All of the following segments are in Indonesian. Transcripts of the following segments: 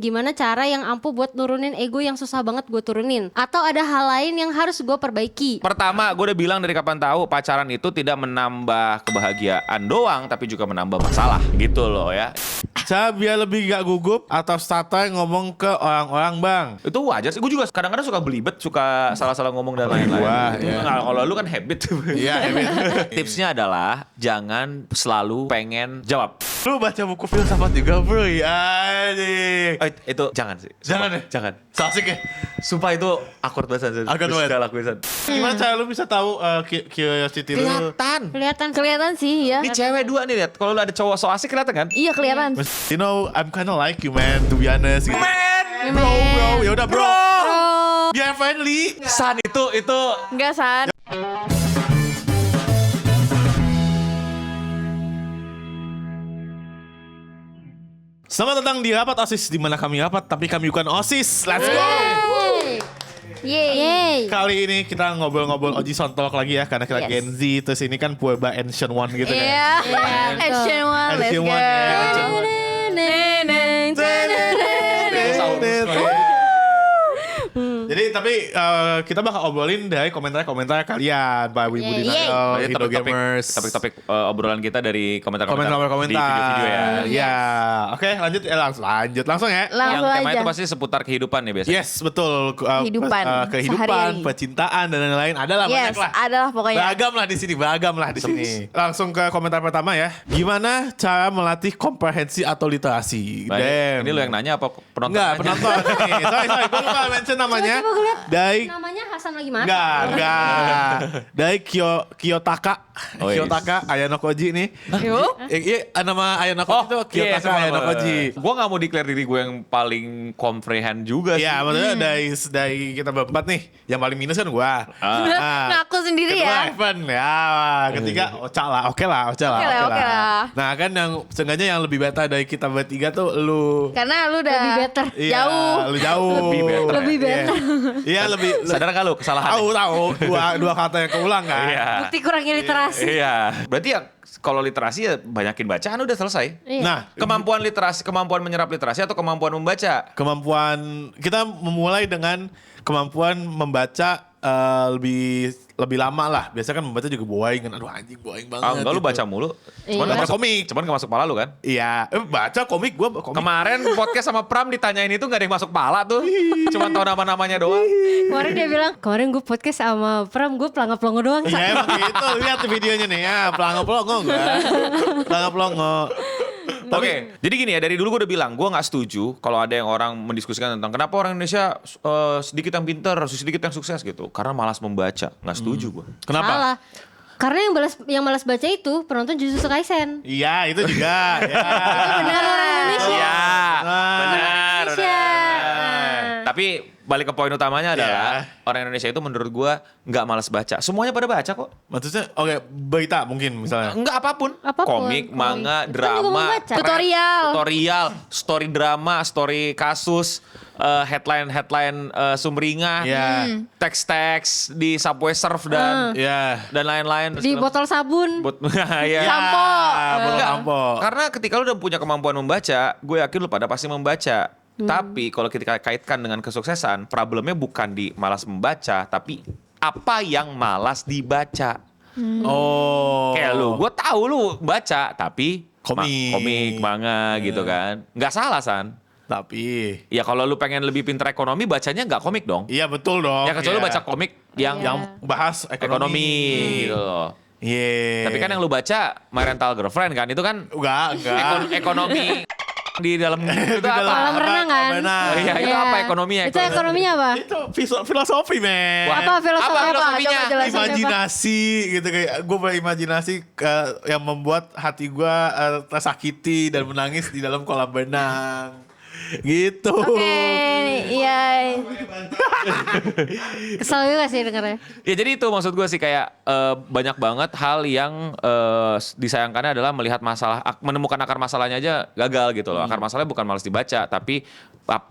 Gimana cara yang ampuh buat nurunin ego yang susah banget gue turunin? Atau ada hal lain yang harus gue perbaiki? Pertama, gue udah bilang dari kapan tahu pacaran itu tidak menambah kebahagiaan doang, tapi juga menambah masalah gitu loh ya. Cara biar lebih gak gugup atau santai ngomong ke orang-orang bang. Itu wajar sih. Gue juga kadang-kadang suka belibet, suka salah-salah ngomong dan lain-lain. Wah, iya. Nah, kalau lu kan habit. Iya, Tipsnya adalah jangan selalu pengen jawab. Lu baca buku filsafat juga bro ya nih. Itu jangan sih. Jangan ya? Jangan. So asik ya? Sumpah itu awkward banget. Awkward banget. Gak lakuin. Gimana cara lu bisa tahu curiosity lu? Kelihatan sih ya. Ini cewek dua nih lihat. Kalau lu ada cowok so asik kelihatan kan? Iya kelihatan. You know, I'm kinda like you man, to be honest gitu. Man, Bro, yaudah bro. Oh. Biar friendly. San itu Enggak, San. Selamat datang di Rapat OSIS, di mana kami rapat tapi kami bukan OSIS. Let's go. Yeay. Kali ini kita ngobrol-ngobrol Oji Sontolok lagi ya, karena kita Yes. Gen Z, terus ini kan Purba Ancient One gitu kan. Iya. betul. Action one, let's Ancient go. One ya, Ancient One. Jadi tapi kita bakal obrolin dari komentar-komentar kalian, Pak Wibu Yeay. Dinayo, Jadi Indo Gamers. topik-topik obrolan kita dari komentar-komentar di Komentar. video-video ya. Ya, oke lanjut langsung ya. Yang Langsung temanya aja. itu pasti seputar kehidupan ya biasanya. Yes, betul. Kehidupan. Kehidupan, Sehari-hari. percintaan dan lain-lain. Adalah Yes, banyak lah. adalah pokoknya. Beragam lah di sini. Langsung ke komentar pertama ya. Gimana cara melatih komprehensi atau literasi? Baik. Ini lu yang nanya apa penonton? Enggak, nanya? penonton nih. Sorry, gue lupa mention namanya. Coba gue lihat. Dari Namanya Hasan lagi mana? Enggak. Dari Kiyotaka. Oh, yes. Kiyotaka Ayano Koji nih. Yuk. Iya, nama Ayano Koji itu Kiyotaka Ayano Koji. Gue gak mau declare diri gue yang paling comprehend juga sih. Iya, maksudnya dari kita berempat nih, yang paling minus kan gua. Ngaku sendiri kedua ya. Evan, ya. Ketiga Ocha lah, oke lah. Oke lah. Nah kan yang seenggaknya yang lebih beta dari kita bertiga tuh lu. Karena lu udah Lebih better. Iya, jauh. lu jauh. Lebih better. Lebih better. Iya, lebih. Sadar gak lu kesalahan? Tahu dua kata yang keulang kan. Iya. Bukti kurangnya literasi. Iya. Berarti ya kalau literasi ya banyakin bacaan udah selesai. Iya. Nah, Kemampuan literasi, kemampuan menyerap literasi atau kemampuan membaca? kemampuan kita memulai dengan kemampuan membaca lebih lama lah. Biasanya kan membaca juga boring kan. Aduh anjing boring banget. Enggak lu gitu. baca mulu. Cuman Iya. gak masuk Komik. Cuman gak masuk pala lu kan? Iya, baca komik gua komik. Kemarin podcast sama Pram ditanyain itu gak ada yang masuk pala tuh. Cuman tahu nama-namanya doang. Kemarin dia bilang, kemarin gue podcast sama Pram, gue pelangga-pelongo doang. Iya emang gitu. Lihat tuh videonya nih ya, pelongo enggak? Pelongo. Oke, jadi gini ya, dari dulu gue udah bilang, gue gak setuju kalau ada yang orang mendiskusikan tentang kenapa orang Indonesia sedikit yang pinter, sedikit yang sukses gitu. Karena malas membaca, gak setuju gue. Kenapa? Salah. Karena yang malas baca itu penonton Jujutsu Kaisen. Iya, itu juga. Ya. Itu benar orang Indonesia. Iya, Nah. benar. Indonesia. Tapi balik ke poin utamanya adalah Iya. orang Indonesia itu menurut gue nggak malas baca. Semuanya pada baca kok. Maksudnya oke, berita mungkin misalnya. Nggak apapun. Apapun. Komik, Komik. manga, Kan juga drama, membaca. Tutorial. story drama, story kasus, headline sumringah, Iya. teks-teks di Subway Surf dan Iya. lain-lain. Di botol sabun. Ya. Sampo. Botol Enggak, sampo. karena ketika lu udah punya kemampuan membaca, gue yakin lu pada pasti membaca. Tapi kalau kita kaitkan dengan kesuksesan, problemnya bukan di malas membaca, tapi apa yang malas dibaca. Oh. Kayak lu, gue tahu lu baca, tapi Komik. komik, manga gitu kan. Nggak salah, San. Tapi Ya kalau lu pengen lebih pinter ekonomi, bacanya nggak komik dong. iya betul dong. Ya kecuali lu Iya. baca komik yang yang bahas ekonomi gitu loh. Iya. Tapi kan yang lu baca My Rental Girlfriend kan, itu kan enggak. ekonomi di dalam itu apa? Kolam renang kan? renang. Iya, itu apa ekonominya? Itu ekonominya apa? Itu filosofi, men. Wah, Apa filosofi apa apa? filosofinya? Coba jelasin, coba. Imajinasi gitu, kayak gue berimajinasi yang membuat hati gue tersakiti dan menangis di dalam kolam renang gitu. Oke, iya. Kesel juga sih dengarnya. Ya jadi itu maksud gue sih, kayak banyak banget hal yang disayangkannya adalah melihat masalah, menemukan akar masalahnya aja gagal gitu loh. Akar masalahnya bukan malas dibaca, tapi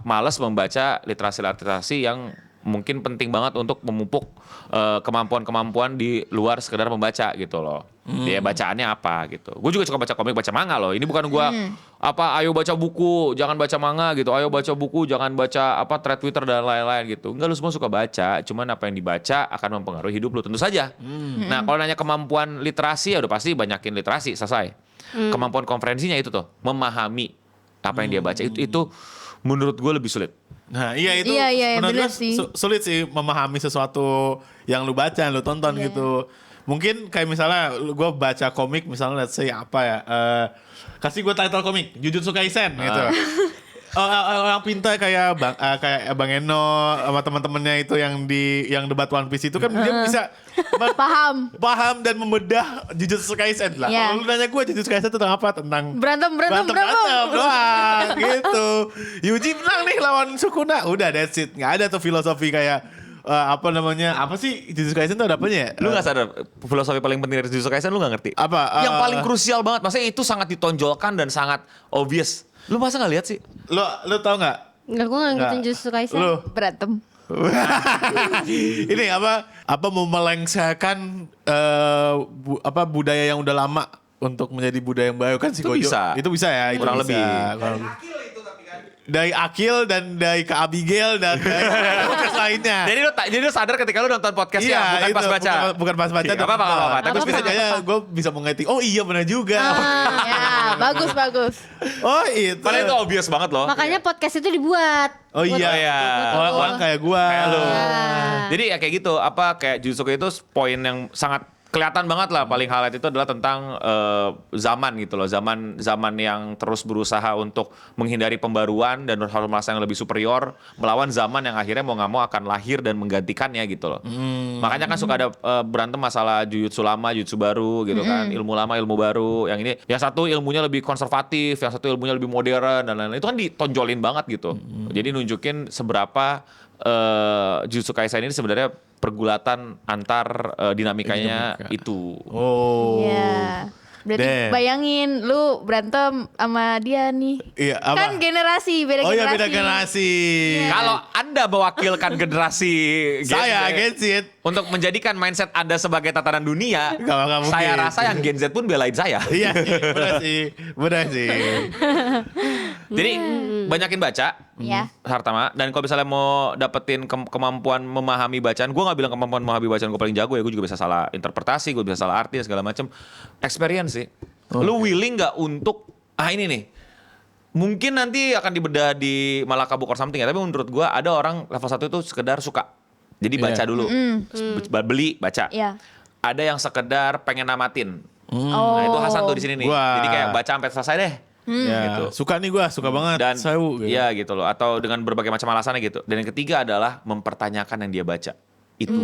malas membaca literasi-literasi yang mungkin penting banget untuk memupuk kemampuan-kemampuan di luar sekedar membaca gitu loh. Ya bacaannya apa gitu. Gue juga suka baca komik, baca manga loh. Ini bukan gue ayo baca buku, jangan baca manga gitu. Ayo baca buku, jangan baca thread Twitter dan lain-lain gitu. Enggak, lu semua suka baca, cuman apa yang dibaca akan mempengaruhi hidup lu tentu saja. Nah, kalau nanya kemampuan literasi ya udah pasti banyakin literasi, selesai. Kemampuan konferensinya itu tuh, memahami apa yang dia baca itu menurut gue lebih sulit. Nah iya itu Iya, menurut bener gue sih. sulit sih memahami sesuatu yang lu baca, yang lu tonton gitu. Mungkin kayak misalnya gue baca komik misalnya let's say apa ya, kasih gue title komik Jujutsu Kaisen gitu. Orang pintar kayak Bang Eno sama teman-temannya itu yang debat One Piece itu kan dia bisa paham dan membedah Jujutsu Kaisen lah. Iya. Kalau lu nanya gue Jujutsu Kaisen itu tentang apa? Tentang Berantem. doang gitu. Yuji menang nih lawan Sukuna. Udah that's it. Nggak ada tuh filosofi kayak apa sih Jujutsu Kaisen tuh ada apanya ya? Lu gak sadar filosofi paling penting dari Jujutsu Kaisen lu gak ngerti? Apa? Yang paling krusial banget, maksudnya itu sangat ditonjolkan dan sangat obvious. Lu masa gak lihat sih? Lu tau nggak? Enggak, gue gak ngikutin Nggak. Jujutsu Kaisen. Lu Berantem. ini apa memelengsarkan budaya yang udah lama untuk menjadi budaya yang baru kan si Itu Gojo. bisa. Itu bisa ya, itu Kurang bisa. lebih. Kurang lebih. Dari Akil dan dari Kak Abigail dan dari podcast lainnya. Jadi lu sadar ketika lu nonton podcastnya, bukan itu, pas baca. bukan pas baca. Gak apa-apa. Tapi Apa-apa. bisa aja gue bisa mengerti. Oh iya benar juga. Ya, bagus. Oh itu. Padahal itu obvious banget loh. Makanya podcast itu dibuat. Oh iya. Iya. Orang kayak gue. Kayak lu. Ya. Jadi ya kayak gitu, kayak Jujutsu itu poin yang sangat kelihatan banget lah, paling highlight itu adalah tentang zaman gitu loh, zaman yang terus berusaha untuk menghindari pembaruan dan harus merasa yang lebih superior melawan zaman yang akhirnya mau nggak mau akan lahir dan menggantikannya gitu loh. Makanya kan suka ada berantem masalah Jujutsu lama, Jujutsu baru gitu kan, ilmu lama, ilmu baru. Yang ini, yang satu ilmunya lebih konservatif, yang satu ilmunya lebih modern dan lain-lain. Itu kan ditonjolin banget gitu. Jadi nunjukin seberapa Jujutsu Kaisen ini sebenarnya pergulatan antar dinamikanya itu. Oh. Iya. Berarti Damn. bayangin lu berantem sama dia nih. Iya, apa? Kan generasi, beda Oh generasi. iya beda generasi. Kalau Anda mewakilkan generasi Saya Gen Z Gen Z. untuk menjadikan mindset Anda sebagai tatanan dunia, Nggak mungkin. saya rasa yang Gen Z pun belain saya. Iya benar sih. Jadi banyakin baca, Iya. Hartama. Dan kalau misalnya mau dapetin kemampuan memahami bacaan, gue nggak bilang kemampuan memahami bacaan gue paling jago ya. Gue juga bisa salah interpretasi, gue bisa salah arti segala macam. Experience sih. Lu willing nggak untuk ini nih? Mungkin nanti akan dibedah di Malaka Book or something ya. Tapi menurut gue ada orang level 1 itu sekedar suka. Jadi baca dulu, terus beli baca. Iya. Ada yang sekedar pengen namatin. Oh. Nah itu Hasan tuh di sini nih. Gua. Jadi kayak baca sampai selesai deh. Ya, Gitu. suka nih gue, suka banget. Dan Sewu, gitu. iya gitu loh. Atau dengan berbagai macam alasannya gitu. Dan yang ketiga adalah mempertanyakan yang dia baca. Itu.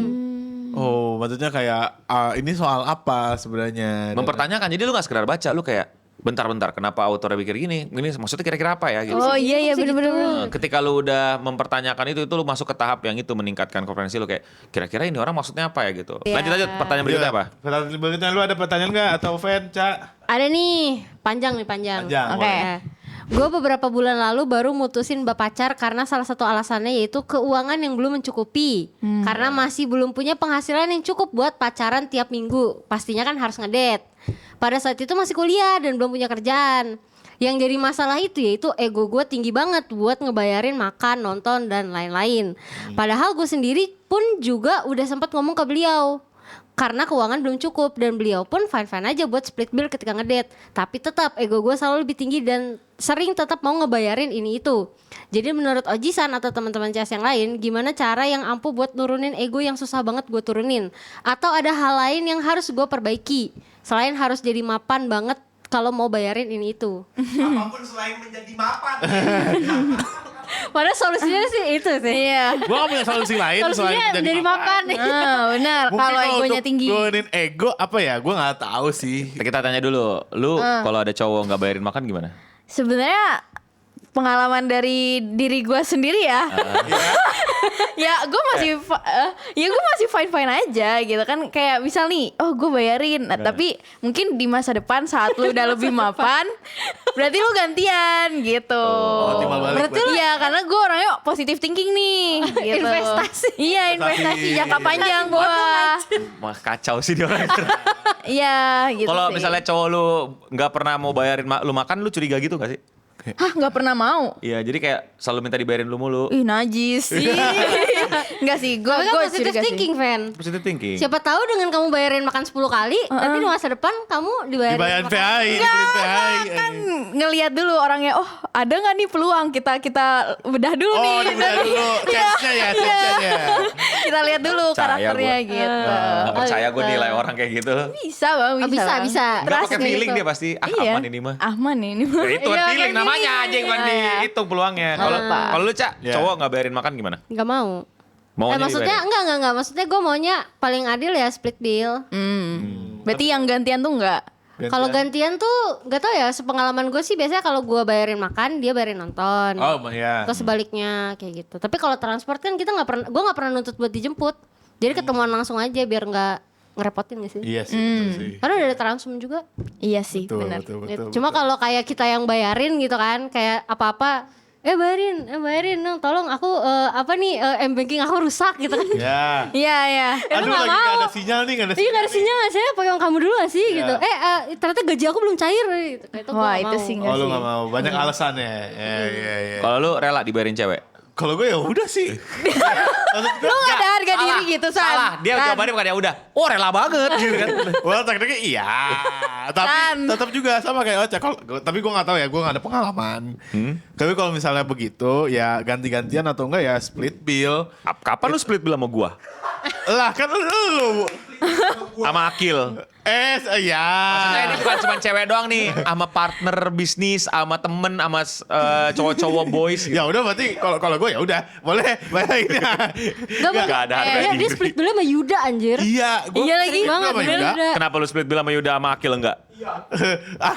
Oh, maksudnya kayak ini soal apa sebenarnya? Mempertanyakan. Jadi lu gak sekedar baca, lu kayak bentar-bentar kenapa autornya pikir gini? Ini maksudnya kira-kira apa ya gitu. Oh iya Gitu sih, bener-bener. Nah, ketika lu udah mempertanyakan itu lu masuk ke tahap yang itu meningkatkan kompetensi lu kayak kira-kira ini orang maksudnya apa ya gitu. Iya. Lanjut pertanyaan berikutnya apa? Pertanyaan berikutnya lu ada pertanyaan nggak atau fan, Cak? Ada nih, panjang. Panjang, Oke. boleh. Gue beberapa bulan lalu baru mutusin pacar karena salah satu alasannya yaitu keuangan yang belum mencukupi. Karena masih belum punya penghasilan yang cukup buat pacaran tiap minggu. Pastinya kan harus ngedate. Pada saat itu masih kuliah dan belum punya kerjaan. Yang jadi masalah itu yaitu ego gue tinggi banget buat ngebayarin makan, nonton, dan lain-lain. Padahal gue sendiri pun juga udah sempat ngomong ke beliau. Karena keuangan belum cukup dan beliau pun fine-fine aja buat split bill ketika ngedate. Tapi tetap ego gue selalu lebih tinggi dan sering tetap mau ngebayarin ini itu. Jadi menurut Ojisan atau teman-teman CS yang lain, gimana cara yang ampuh buat nurunin ego yang susah banget gue turunin? Atau ada hal lain yang harus gue perbaiki? Selain harus jadi mapan banget kalau mau bayarin ini itu. Apapun selain menjadi mapan. Padahal solusinya sih itu sih. Iya. Gue gak punya solusi lain Solusinya selain jadi mapan. Benar. Kalau egonya tinggi. Nurunin ego apa ya? Gue nggak tahu sih. Kita tanya dulu, lu kalau ada cowok nggak bayarin makan gimana? Sebenarnya pengalaman dari diri gue sendiri ya. Ya gue masih fine aja gitu kan, kayak misal nih, oh gue bayarin, nah, tapi mungkin di masa depan saat lu udah lebih mapan, berarti lu gantian gitu. Oh, timbal balik. Berarti lu- Iya, karena gue orangnya positive thinking nih. Gitu. Investasi. Iya, investasi jangka panjang gue. Wah kacau sih dia orang. Iya, gitu. Kalau sih. misalnya cowok lu nggak pernah mau bayarin lu makan, lu curiga gitu gak sih? Hah, nggak pernah mau. Iya, jadi kayak selalu minta dibayarin lu mulu. Ih, najis sih. Enggak sih, gue Tapi kan positive curiga thinking, sih. Van. Positive thinking. Siapa tahu dengan kamu bayarin makan 10 kali, nanti di masa depan kamu dibayarin Dibayar makan. PAI, dibeli PAI. Kan ngelihat dulu orangnya, oh ada nggak nih peluang, kita bedah dulu Oh, nih. dibedah dulu. Chance-nya ya, chance-nya. Kita lihat dulu Percaya karakternya gua. gitu. Nggak percaya gue nilai orang kayak gitu. Bisa bang, Ah, bisa. Bang. bisa. Nggak Trust pakai me feeling gitu. dia pasti. Iya. Aman ini mah. Aman ini mah. Ya, itu Iya, feeling pakai namanya feeling. anjing bukan Iya. dihitung peluangnya. Kalau Apa? kalau lu Cak, Iya. cowok nggak bayarin makan gimana? Nggak mau. Maunya Maksudnya dibayarin? enggak. Maksudnya gue maunya paling adil ya split bill. Berarti yang gantian tuh enggak? Kalau gantian tuh nggak tau ya. Sepengalaman gue sih biasanya kalau gue bayarin makan, dia bayarin nonton. Oh, ya. Atau sebaliknya kayak gitu. Tapi kalau transport kan kita nggak pernah, gue nggak pernah nuntut buat dijemput. Jadi ketemuan langsung aja biar nggak ngerepotin gak sih? Iya sih, betul sih. Karena udah ada transum juga. Iya sih, Betul, benar. betul. Cuma kalau kayak kita yang bayarin gitu kan, kayak apa-apa, bayarin dong, tolong aku m-banking aku rusak gitu kan. Ya. Iya, iya. Aduh, nggak lagi mau. nggak ada sinyal nih, nggak ada Iya sinyal. gak ada sinyal gak, saya pegang kamu dulu gak sih gitu. Ternyata gaji aku belum cair gitu. Kayak itu gua Wah, nggak itu mau. sih enggak Oh, lu sih. nggak mau. Banyak alasannya. Iya. Kalau lu rela dibayarin cewek? Kalau gue ya udah sih. Maksud gue, Lu gak ada harga diri gitu, San. Salah, dia San. jawabannya bukan ya udah. Oh rela banget gitu kan. well tekniknya iya. San. Tapi tetap juga sama kayak Ocha. Tapi gue nggak tahu ya, gue nggak ada pengalaman. Tapi kalau misalnya begitu, ya ganti-gantian atau enggak ya split bill. Kapan lu split bill sama gua? Lah kan lu. Sama Akil. Ya. Maksudnya ini bukan cuma cewek doang nih, sama partner bisnis, sama temen, sama cowok-cowok boys gitu. Ya udah berarti kalau gue ya udah boleh bayarinnya. Nggak ada harga Dia diri. split dulu sama Yuda anjir. Iya, gue Iya lagi. Banget, sama bener Yuda. Yuda. Kenapa lu split bill sama Yuda sama Akil enggak?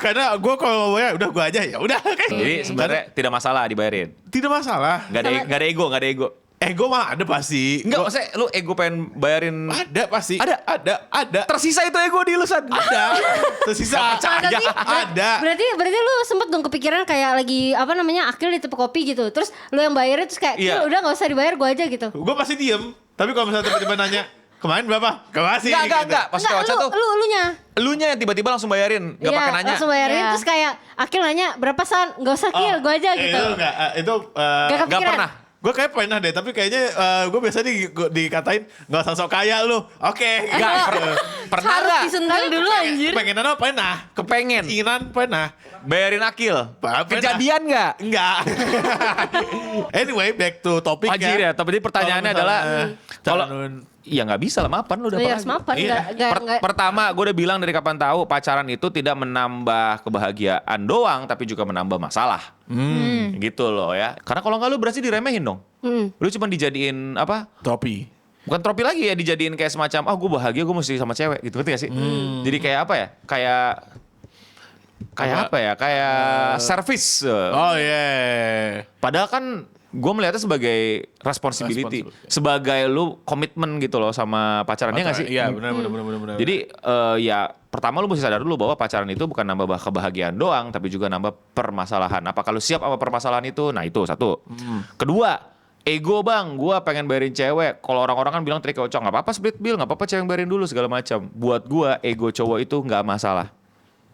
Karena gue kalau mau bayar udah gue aja ya udah. Jadi sebenarnya tidak masalah dibayarin. Tidak masalah. Nggak ada ego, nggak ada ego. Ego mah ada pasti. Enggak, Gua- maksudnya lu ego pengen bayarin. ada pasti. Ada? Ada. Tersisa itu ego di lu, San. Ada. Tersisa. percaya. Ada. Berarti lu sempet dong kepikiran kayak lagi Akil di tepi kopi gitu. Terus lu yang bayarin terus kayak Iya. "Kil, udah gak usah dibayar gue aja gitu. Gue pasti diem. Tapi kalau misalnya tiba-tiba nanya, kemarin berapa? Gak masih. Enggak. Pas Enggak, Ocha tuh, elunya. elunya yang tiba-tiba langsung bayarin. Gak Iya, pakai nanya. langsung bayarin Iya. terus kayak Akil nanya berapa San? Gak usah Kil, gue aja gitu. Itu enggak. Itu Gak Gak kepikiran. pernah. gue kayak pernah deh, tapi kayaknya gue biasa dikatain gak usah sok kaya lu. Oke. Enggak, pernah Harus enggak? disentil dulu anjir. Pengenan apa? Pernah. Kepengen. Keinginan pernah. Bayarin Akil. Pernah. Kejadian enggak? Enggak. Anyway, back to topic Anjir ya, tapi pertanyaannya adalah kalau ya nggak bisa lah, mapan lu udah Iya, apa harus lagi? mapan. Iya. Nggak- Pertama, gue udah bilang dari kapan tahu pacaran itu tidak menambah kebahagiaan doang, tapi juga menambah masalah. Gitu loh ya. Karena kalau nggak lu berarti diremehin dong. Lu cuma dijadiin apa? topi. Bukan tropi lagi ya, dijadiin kayak semacam, gue bahagia gue mesti sama cewek gitu, ngerti gak sih? Jadi kayak apa ya? Kayak apa ya? Kayak service. Oh iya. Padahal kan gue melihatnya sebagai responsibility, sebagai lu komitmen gitu loh sama pacarannya nggak sih? Iya, benar. Jadi ya pertama lu mesti sadar dulu bahwa pacaran itu bukan nambah kebahagiaan doang, tapi juga nambah permasalahan. Apakah lu siap sama permasalahan itu? Nah itu satu. Kedua, ego bang, gue pengen bayarin cewek. Kalau orang-orang kan bilang trik Ocha, nggak apa-apa split bill, nggak apa-apa cewek yang bayarin dulu segala macam. Buat gue ego cowok itu nggak masalah,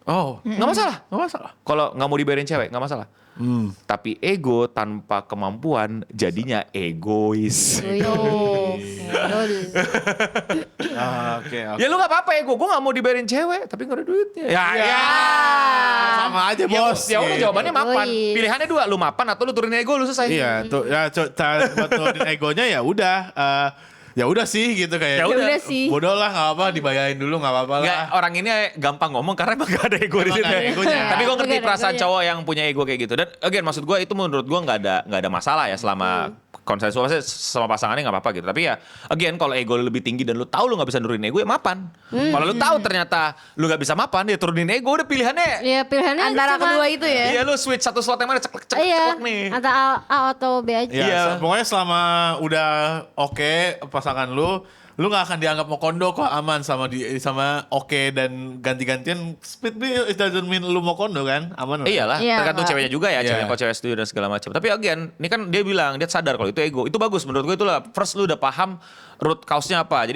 Oh, nggak masalah. nggak masalah. Kalau nggak mau dibayarin cewek nggak masalah. Tapi ego tanpa kemampuan jadinya egois. Oke. Ya lu gak apa-apa ego, gue gak mau dibayarin cewek tapi gak ada duitnya. Ya. Sama aja bos. Ya udah jawabannya mapan. Egois. Pilihannya dua, lu mapan atau lu turunin ego lu selesai. Iya, tuh ya cara buat turunin egonya ya udah. Ya udah sih gitu kayak. Ya udah. Udah sih. Bodoh lah, nggak apa, dibayarin dulu nggak apa-apa lah. Nggak, orang ini gampang ngomong karena emang gak ada ego di Emang situ. nggak ada egonya. Tapi gue ngerti Nggak ada perasaan egonya. cowok yang punya ego kayak gitu. Dan again maksud gue itu menurut gue nggak ada masalah ya selama konsensual sama pasangannya nggak apa-apa gitu. Tapi ya again kalau ego lu lebih tinggi dan lu tahu lu nggak bisa nurunin ego ya mapan. Kalau lu tahu ternyata lu nggak bisa mapan ya turunin ego udah pilihannya. Iya pilihannya Antara cuma- kedua itu ya. Iya lu switch satu slot yang mana ceklek Iya, nih. antara A atau B aja. Ya, Iya. pokoknya selama udah oke pasangan lu nggak akan dianggap mau kondo kok, aman sama oke dan ganti-gantian split bill, it doesn't mean lu mau kondo kan, aman lah. Iyalah, Iya, tergantung Kak. ceweknya juga ya, Iya. cewek kalau cewek setuju dan segala macam. Tapi again, ini kan dia bilang dia sadar kalau itu ego. Itu bagus menurut gue itulah first lu udah paham root cause-nya apa. Jadi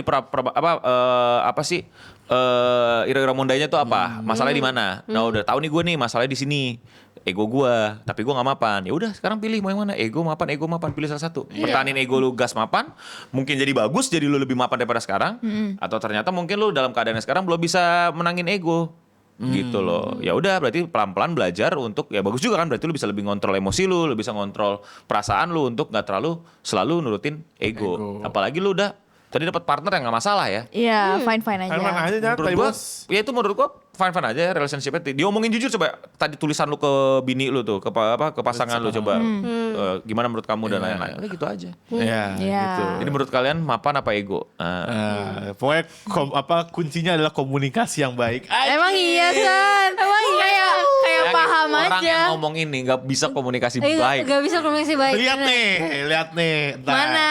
apa sih ira-ira mondainya tuh apa? Masalahnya di mana? Nah, udah tahu nih gue nih masalahnya di sini. Ego gue, tapi gue nggak mapan. Ya udah, sekarang pilih mau yang mana? Ego mapan, pilih salah satu. Pertahanin ego lu gas mapan, mungkin jadi bagus, jadi lu lebih mapan daripada sekarang. Atau ternyata mungkin lu dalam keadaan yang sekarang belum bisa menangin ego. Gitu loh. Ya udah berarti pelan-pelan belajar untuk ya bagus juga kan berarti lu bisa lebih ngontrol emosi lu bisa ngontrol perasaan lu untuk nggak terlalu selalu nurutin ego. Apalagi lu udah tadi dapat partner yang nggak masalah ya. Iya, fine aja. Mana aja jangan Menurut tai gua, bos. ya itu menurut gua fine aja ya relationship-nya. Diomongin jujur coba tadi tulisan lu ke bini lu tuh, ke pasangan lu coba gimana menurut kamu dan lain-lain. Udah gitu aja. Iya, Iya. gitu. Jadi menurut kalian mapan apa ego? Pokoknya kuncinya adalah komunikasi yang baik. Emang iya San. Emang kayak Bayangin, paham orang aja. yang ngomong ini nggak bisa komunikasi baik. Gak bisa komunikasi baik. Lihat nih. Entar. Mana?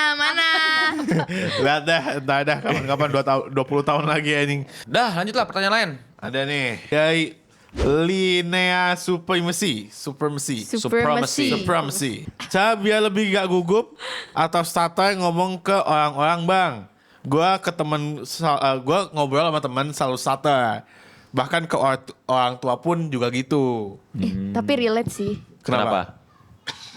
Lihat dah kapan-kapan 20 tahun lagi anjing. Dah lanjutlah pertanyaan lain. Ada nih dari Linnea Supremacy. Cara biar lebih gak gugup atau starter ngomong ke orang-orang bang. Gua ngobrol sama teman selalu starter. Bahkan ke orang tua pun juga gitu. Tapi relate sih. Kenapa?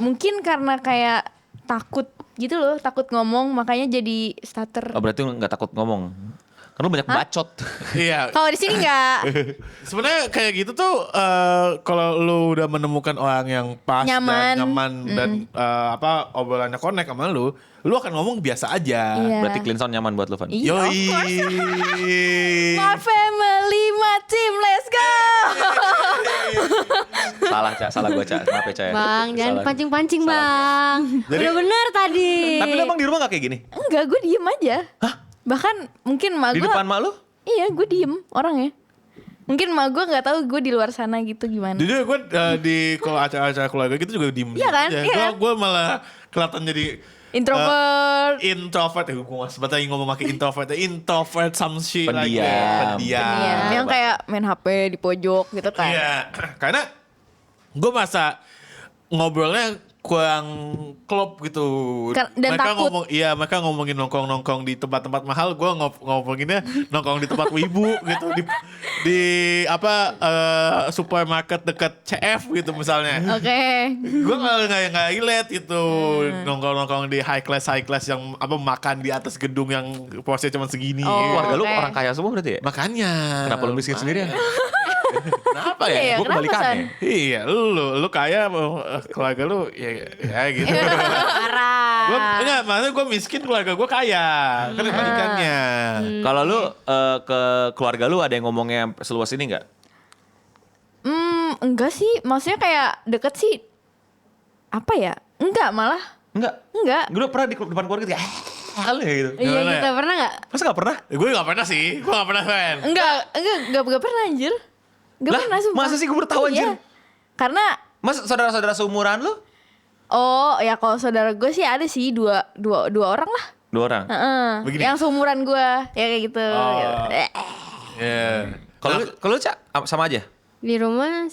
Mungkin karena kayak takut gitu loh, takut ngomong makanya jadi starter. Oh, berarti lu nggak takut ngomong. Kan lu banyak bacot. Iya. Kalau di sini enggak. Sebenarnya kayak gitu tuh kalau lu udah menemukan orang yang pas Nyaman. dan nyaman dan obrolannya connect sama lu akan ngomong biasa aja. Iya. Berarti clean sound nyaman buat lu, Van. Iya, of Yoi. course. My family, my team, let's go. Salah, Cak. Salah gua, Cak. Maaf ya, Cak. Bang, jangan Salah. pancing-pancing bang. Udah bener tadi. Tapi lu emang di rumah gak kayak gini? Enggak, gue diem aja. Bahkan mungkin mak Di gue. depan mak lu? Iya, gue diem orangnya. Mungkin mak gue nggak tahu gue di luar sana gitu gimana. Jujur gue kalau acara-acara keluarga gitu juga diem. Iya kan? aja. Iya kan? Gue malah kelihatan jadi Introvert. introvert. Gue sempat lagi ngomong pakai introvert some shit like Pendiam. that. Iya, yang kayak main HP di pojok gitu kan. Iya, karena gue masa ngobrolnya kurang klop gitu. Dan mereka takut. mereka ngomongin nongkrong di tempat-tempat mahal, gue ngomonginnya nongkrong di tempat wibu gitu di supermarket dekat CF gitu misalnya. Oke. Gue nggak relate gitu nongkrong di high class yang makan di atas gedung yang porsinya cuma segini. Oh. Keluarga lu Oke. orang kaya semua berarti ya? Makanya. Kenapa lu miskin sendirian? Kenapa Iya, ya? Gua kenapa, kebalikannya. Iya, lu kaya, keluarga lu ya gitu. Parah. Maksudnya gue miskin, keluarga gue kaya. Kan kebalikannya. Kalau lu ke keluarga lu ada yang ngomongnya seluas ini nggak? Enggak sih, maksudnya kayak deket sih. Apa ya? Enggak malah. Enggak. Gue pernah di depan keluarga gitu. Halo ya gitu. Iya Gimana kita ya? pernah gak? Masa gak pernah? Gue gak pernah sih, gue gak pernah fan. Enggak pernah anjir. Enggak Lah, pernah sumpah. masa sih gue baru tahu, anjir? Iya. Karena Mas saudara-saudara seumuran lu? oh ya kalau saudara gue sih ada sih dua orang lah. 2 orang. Heeh. Begini. Yang seumuran gue ya kayak gitu. Oh. Iya. Kalau lu Cak sama aja? Di rumah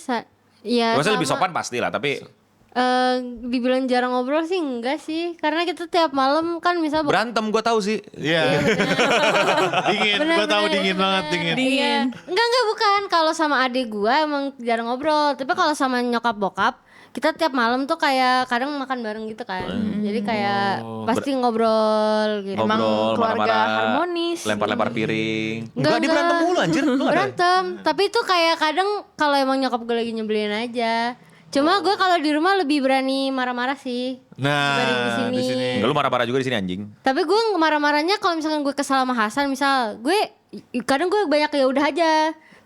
ya Maksudnya lebih sama. sopan pasti lah, tapi Dibilang jarang ngobrol sih enggak sih. Karena kita tiap malam kan misal berantem gue tahu sih. Iya. Dingin, gue tahu dingin banget, dingin. Iya. Enggak bukan. Kalau sama adik gua emang jarang ngobrol. Tapi kalau sama nyokap bokap, kita tiap malam tuh kayak kadang makan bareng gitu kan. Jadi kayak pasti ngobrol gitu. Emang Ngobrol, keluarga marah-marah, harmonis. lempar-lempar piring. Enggak, Dia berantem mulu anjir. Lu nggak ada? Berantem. Tapi itu kayak kadang kalau emang nyokap gue lagi nyebelin aja. Cuma gue kalau di rumah lebih berani marah-marah sih. dibanding di Nah, sini. di sini. Enggak, lu marah-marah juga di sini anjing. Tapi gue marah-marahnya kalau misalkan gue kesal sama Hasan, misal gue kadang gue banyak ya udah aja.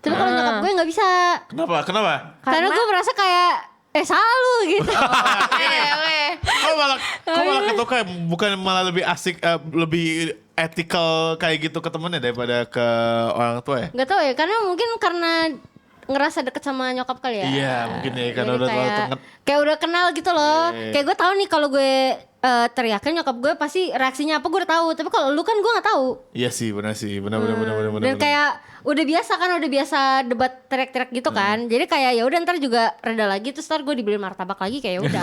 Tapi kalau nyokap gue nggak bisa. Kenapa? Karena gue merasa kayak selalu gitu. Oke. Kok malah ketukar, bukan malah lebih asik, lebih ethical kayak gitu ke temennya daripada ke orang tua ya? Gak tau ya, karena mungkin karena ngerasa deket sama nyokap kali ya. Iya, mungkin ya, karena Jadi udah terlalu kayak, tenget. kayak udah kenal gitu loh. Iya. Kayak gue tahu nih kalau gue teriakin nyokap gue pasti reaksinya apa gue udah tahu. Tapi kalau lu kan gue nggak tahu. Iya sih, benar sih, benar. Dan kayak udah biasa kan, udah biasa debat teriak-teriak gitu kan. Jadi kayak ya udah ntar juga reda lagi, terus ntar gue dibeliin martabak lagi kayak udah.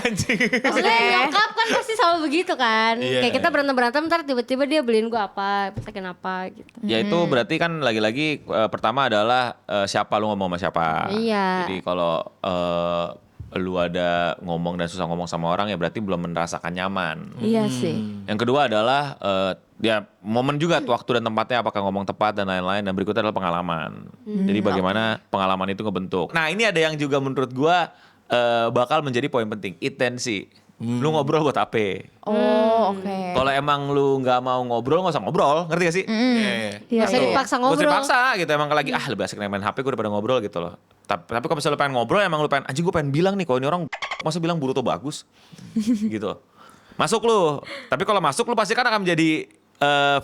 Anjing. Maksudnya nyokap kan pasti selalu begitu kan. Iya. Kayak kita berantem ntar tiba-tiba dia beliin gue apa, bisikin apa gitu. Ya itu berarti kan lagi-lagi pertama adalah siapa lu ngomong sama siapa. Iya. Jadi kalau lu ada ngomong dan susah ngomong sama orang ya berarti belum merasakan nyaman. Iya sih. Yang kedua adalah ya momen juga waktu dan tempatnya, apakah ngomong tepat dan lain-lain, dan berikutnya adalah pengalaman. Jadi bagaimana pengalaman itu ngebentuk. Nah ini ada yang juga menurut gua bakal menjadi poin penting, intensi. Lu ngobrol buat apa? Oh, oke. Kalau emang lu nggak mau ngobrol, nggak usah ngobrol, ngerti gak sih? Iya. Gak usah dipaksa Gak usah ngobrol. dipaksa gitu, emang lebih asik main HP gue daripada ngobrol gitu loh. Tapi kalau misalnya lu pengen ngobrol, emang lu pengen, anjing gue pengen bilang nih, kalau ini orang masa bilang Boruto bagus gitu. Masuk lu. Tapi kalau masuk lu pasti kan akan menjadi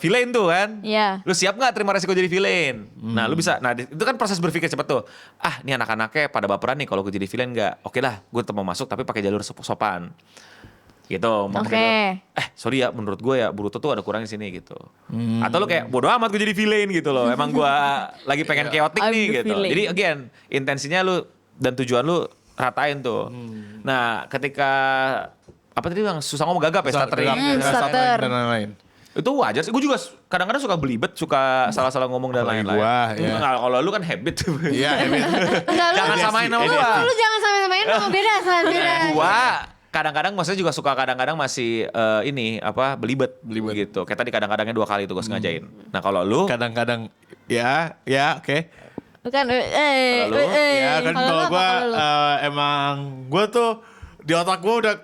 villain tuh kan. Iya. Lu siap gak terima resiko jadi villain? Nah lu bisa, nah itu kan proses berpikir cepet tuh. Ah ini anak-anaknya pada baperan nih kalau gue jadi villain gak? Oke lah, gue tetap mau masuk tapi pakai jalur sopan. Gitu. Mau pakai jalur, sorry ya menurut gue ya Boruto tuh ada kurang di sini gitu. Atau lu kayak bodo amat gue jadi villain gitu loh. Emang gue lagi pengen chaotic I'm nih the gitu. villain. Jadi again, intensinya lu dan tujuan lu ratain tuh. Nah ketika apa tadi yang susah ngomong gagap ya, stuttering. Stutter. Dan lain-lain. Itu wajar sih. Gue juga kadang-kadang suka belibet, suka salah-salah ngomong dan Apalagi lain-lain. gua, ya. Nah, kalau lu kan habit. Iya, Enggak, lu Jangan ADHD. samain sama gua. Lu jangan samain-samain sama beda. Gua kadang-kadang maksudnya juga suka kadang-kadang masih belibet gitu. Kayak tadi kadang-kadangnya 2 kali itu gue sengajain. Nah kalau lu kadang-kadang oke. Bukan Kalau lu, Ya kan Kalau kalau lu apa, gue kalau lu? emang gue tuh di otak gue udah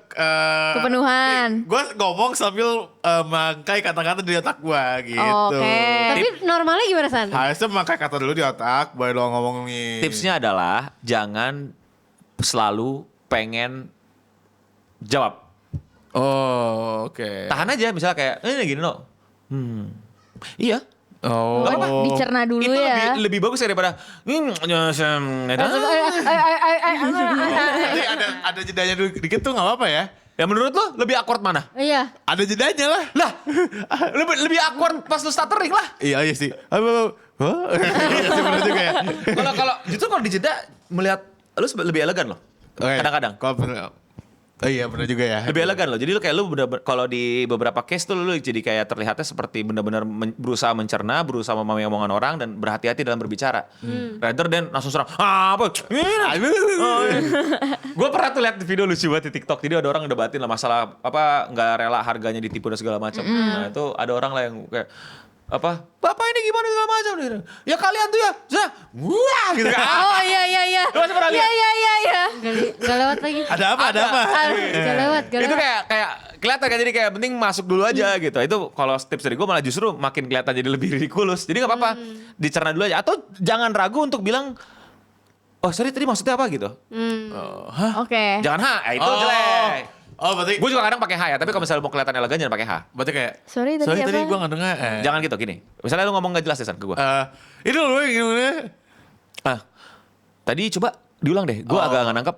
Kepenuhan. Gue ngomong sambil mangkai kata-kata di otak gue gitu. Oke. Tapi normalnya gimana San? Harusnya mangkai kata dulu di otak, baru lo ngomongin. tipsnya adalah jangan selalu pengen jawab. Oh, oke. Tahan aja misalnya kayak ini gini loh. Iya. Oh. Nggak apa-apa. Dicerna dulu Itu ya. lebih bagus daripada Nanti ada jedanya dulu dikit tuh nggak apa-apa ya. ya menurut lo lebih awkward mana? Iya. Ada jedanya lah. Lah, lebih awkward pas lu stuttering lah. Iya sih. Iya sih bener juga ya. Kalau justru kalau dijeda melihat lu lebih elegan loh. Oke. Kadang-kadang. Oh iya bener juga ya. Lebih elegan loh. Jadi lu kayak lu bener-bener kalau di beberapa case tuh lu jadi kayak terlihatnya seperti benar-benar berusaha mencerna, berusaha memahami omongan orang dan berhati-hati dalam berbicara. Rather than langsung serang. Apa? Gue pernah tuh lihat video lucu banget di TikTok. Jadi ada orang ngedebatin lah masalah apa nggak rela harganya ditipu dan segala macam. Nah itu ada orang lah yang kayak apa? Bapak ini gimana segala macam? Ya kalian tuh ya, wah gitu kan. Oh iya. Lu masih pernah lihat? Iya. Gak lewat lagi. Ada apa? Gak lewat. Itu kayak kelihatan kan, jadi kayak penting masuk dulu aja gitu. Itu kalau tips dari gue malah justru makin kelihatan jadi lebih ridiculous. Jadi nggak apa-apa, dicerna dulu aja. Atau jangan ragu untuk bilang, oh sorry tadi maksudnya apa gitu. Oke. Jangan itu jelek. Oh berarti Gue juga kadang pakai H ya, tapi kalau misalnya lu mau kelihatan elegan jangan pakai H. berarti kayak Sorry, tadi apa? gue nggak dengar. Jangan gitu gini. Misalnya lu ngomong gak jelas Desan ke gue. Ini loh gimana? Tadi coba diulang deh. Gue agak nggak nangkep.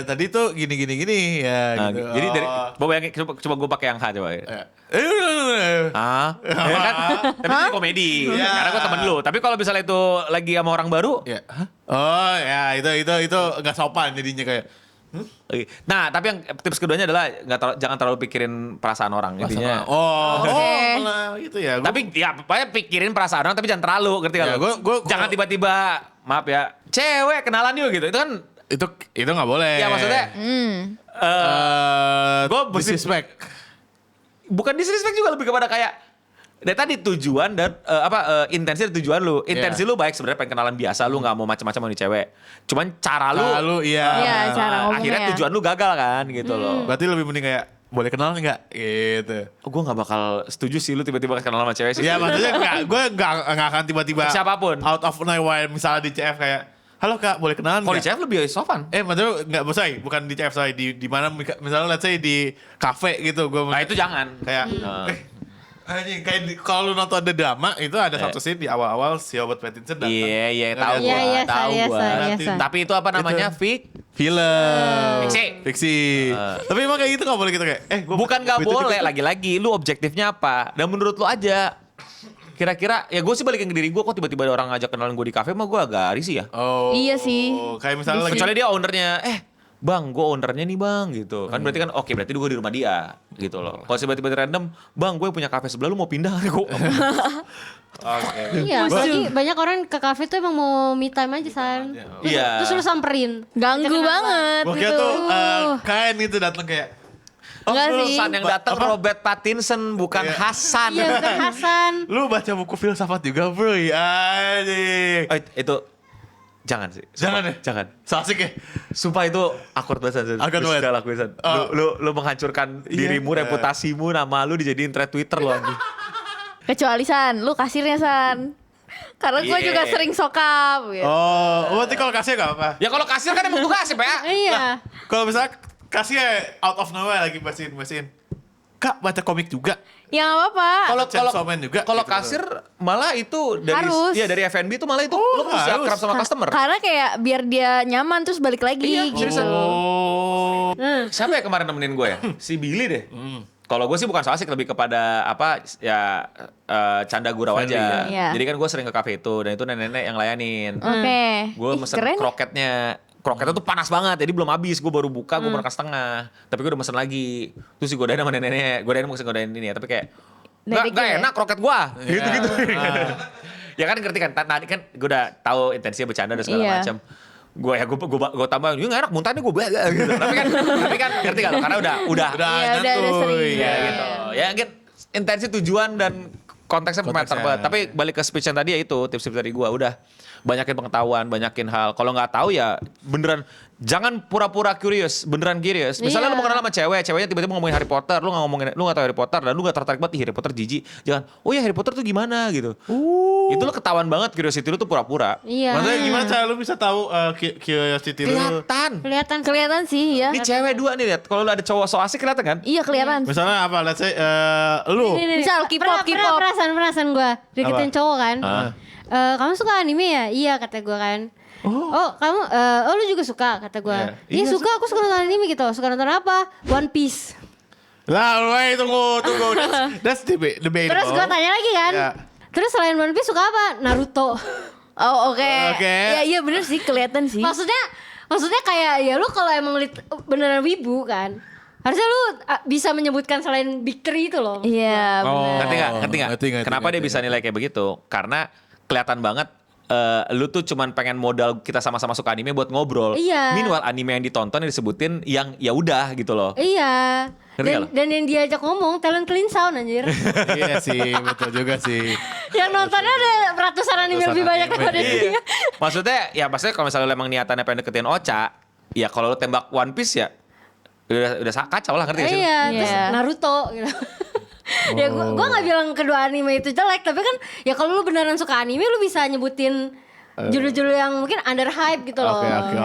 Tadi tuh gini ya. Nah, gitu. jadi dari coba gue pakai yang H coba. Ya kan? Tapi itu komedi. Iya. Karena gue temen lu. Tapi kalau misalnya itu lagi sama orang baru, Ya. Oh ya itu nggak sopan jadinya kayak. oke. Nah, tapi yang tips keduanya adalah jangan terlalu pikirin perasaan orang intinya. Malah gitu ya. Tapi ya pokoknya pikirin perasaan orang tapi jangan terlalu, ngerti Ya, gak? gua- Jangan tiba-tiba maaf ya, cewek kenalan yuk gitu. Itu kan itu nggak boleh. ya maksudnya gua disrespect. bukan disrespect juga, lebih kepada kayak dari tadi tujuan dan intensi dan tujuan lu. Intensi lu baik sebenarnya pengen kenalan biasa, lu nggak mau macam-macam sama nih cewek. Cuman cara lu Lalu iya. Iya, cara ngomongnya. akhirnya tujuan lu gagal kan gitu loh. Berarti lebih mending kayak boleh kenal nggak gitu. Gue nggak bakal setuju sih lu tiba-tiba kenalan sama cewek sih. Ya maksudnya gue nggak akan tiba-tiba Siapapun. out of nowhere misalnya di CF kayak halo Kak, boleh kenalan Kalau di nggak? CF lebih sopan. Maksudnya nggak, sorry, bukan di CF, sorry, di mana misalnya let's say di kafe gitu, gue Nah itu jangan. kayak anjing, kayak kalau lu nonton ada drama itu ada satu scene di awal-awal si Robert Pattinson datang. Iya, Nggak tahu lihat? Iya, gua, iya, tahu saya, gua. saya. Tapi itu apa namanya? Film. Fiksi. Tapi emang kayak gitu gak boleh gitu kayak gua Bukan nggak gitu, boleh, gitu. lagi-lagi lu objektifnya apa? Dan menurut lu aja. Kira-kira ya gue sih balikin ke diri gue, kok tiba-tiba ada orang ngajak kenalan gue di kafe mah gue agak risih ya. Oh. Iya sih. Kayak misalnya lagi Kecuali dia ownernya, bang gue ownernya nih bang gitu. Kan berarti kan oke, berarti gue di rumah dia gitu loh. Kalau tiba-tiba random, bang gue punya kafe sebelah lu mau pindah? Oke. Iya, apalagi banyak orang ke kafe tuh emang mau me time aja San. Iya. Terus lu samperin. Ganggu banget Gua kira gitu. tuh kain itu datang kayak Enggak sih. San yang datang Robert Pattinson bukan Iya. Hasan. Iya bukan Hasan. lu baca buku filsafat juga bro ya anjing. Itu jangan sih. Jangan Sumpah, ya? Jangan. So asik ya? Sumpah itu awkward banget. San. Awkward Lu banget. suka lakuin, San. Lu menghancurkan Iya. dirimu, reputasimu, nama lu dijadiin thread Twitter lu anjing. Kecuali San, lu kasirnya San. Karena gue Iya. juga sering sokap gitu. Oh, berarti kalau kasih gak apa? Ya kalau kasir kan emang tugasnya, Pak. Iya. Kalau misalnya kasih out of nowhere lagi bacain. Kak baca komik juga. Ya gak apa-apa. Kalau Chainsaw Man juga kalau gitu. kasir malah itu dari Harus. dari F&B itu malah itu Oh, lu mesti harus. akrab sama customer. Karena kayak biar dia nyaman terus balik lagi Iya, gitu. seriusan. Oh. Siapa ya kemarin nemenin gue ya? Si Billy deh. Kalau gue sih bukan so asik, lebih kepada apa ya canda gurau Friendly, aja. ya. Jadi kan gue sering ke kafe itu dan itu nenek-nenek yang layanin. Oke. Gue Ih, mesen keren ya. kroketnya. Kroketnya tuh panas banget, jadi belum habis. Gue baru buka, gue makan setengah. Tapi gue udah mesen lagi. Terus si godain sama nenek-nenek. Godain godain ini ya. Tapi kayak, Nenek nggak ya? enak kroket gue. Gitu-gitu. Ya kan ngerti kan, tadi kan gue udah tahu intensinya bercanda dan segala Iya. macam. Gue tambahin, ya nggak enak, muntahnya gue gitu. Tapi kan ngerti gak lo? Karena udah Iya, udah sering. ya Iya, gitu. Ya kan intensi tujuan dan konteksnya matter Konteksnya. banget. Tapi balik ke speech yang tadi ya itu tips-tips dari gue udah banyakin pengetahuan, banyakin hal. Kalau nggak tahu ya beneran jangan pura-pura curious, beneran curious. Misalnya Iya. lu mau kenal sama ceweknya tiba-tiba ngomongin Harry Potter, lu nggak tahu Harry Potter dan lu nggak tertarik banget, "Ih, Harry Potter jijik." Jangan, "Oh ya Harry Potter tuh gimana?" gitu. Itu lu ketahuan banget curiosity lu tuh pura-pura. Iya. Maksudnya gimana cara lu bisa tahu curiosity lu? Kelihatan. Kelihatan sih ya. Ini cewek dua nih lihat. Kalau lu ada cowok so asik kelihatan kan? Iya kelihatan. Misalnya apa? Let's say lu. Nih. Misal K-pop, K-pop. Perasaan gue deketin Apa? cowok kan. Ah. Kamu suka anime ya? Iya kata gue kan. Oh kamu, lu juga suka kata gue. Iya. Iya suka, aku suka nonton anime gitu. Suka nonton apa? One Piece. Lah, wait, tunggu. That's debatable. Terus gue tanya lagi kan. Iya. Terus selain One Piece suka apa? Naruto. Oh oke. Oke. Ya iya bener sih kelihatan sih. Maksudnya kayak ya lu kalau emang beneran wibu kan. Harusnya lu bisa menyebutkan selain Big Three itu loh. Iya bener. Ngerti nggak? Ngerti. Kenapa dia bisa nilai kayak begitu? Karena kelihatan banget lu tuh cuman pengen modal kita sama-sama suka anime buat ngobrol. Iya. Meanwhile anime yang ditonton yang disebutin yang ya udah gitu loh. Iya. Ngerti nggak lo? Dan yang diajak ngomong talent clean sound anjir. Iya sih, betul juga sih. Yang nontonnya ada ratusan anime Ratusan lebih banyak anime. daripada dia. Maksudnya kalau misalnya lu emang niatannya pengen deketin Ocha, ya kalau lu tembak One Piece ya udah kacau lah, ngerti gak sih? Iya, terus Iya. Naruto gitu. Ya gua gak bilang kedua anime itu jelek, tapi kan ya kalau lu beneran suka anime lu bisa nyebutin judul-judul yang mungkin under hype gitu loh. Oke.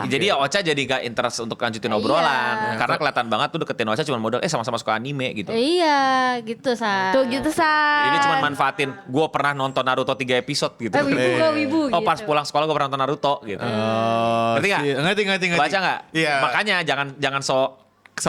Jadi ya Ocha jadi gak interest untuk lanjutin obrolan. Iya. Karena kelihatan banget tuh deketin Ocha cuma modal sama-sama suka anime gitu. Iya, gitu Sa. Tuh gitu San. Ini cuma manfaatin gue pernah nonton Naruto 3 episode gitu. Wibu Oh gitu. pas pulang sekolah gue pernah nonton Naruto gitu. Oh, Ngerti nggak? Ngerti. Baca nggak? Iya. Makanya jangan So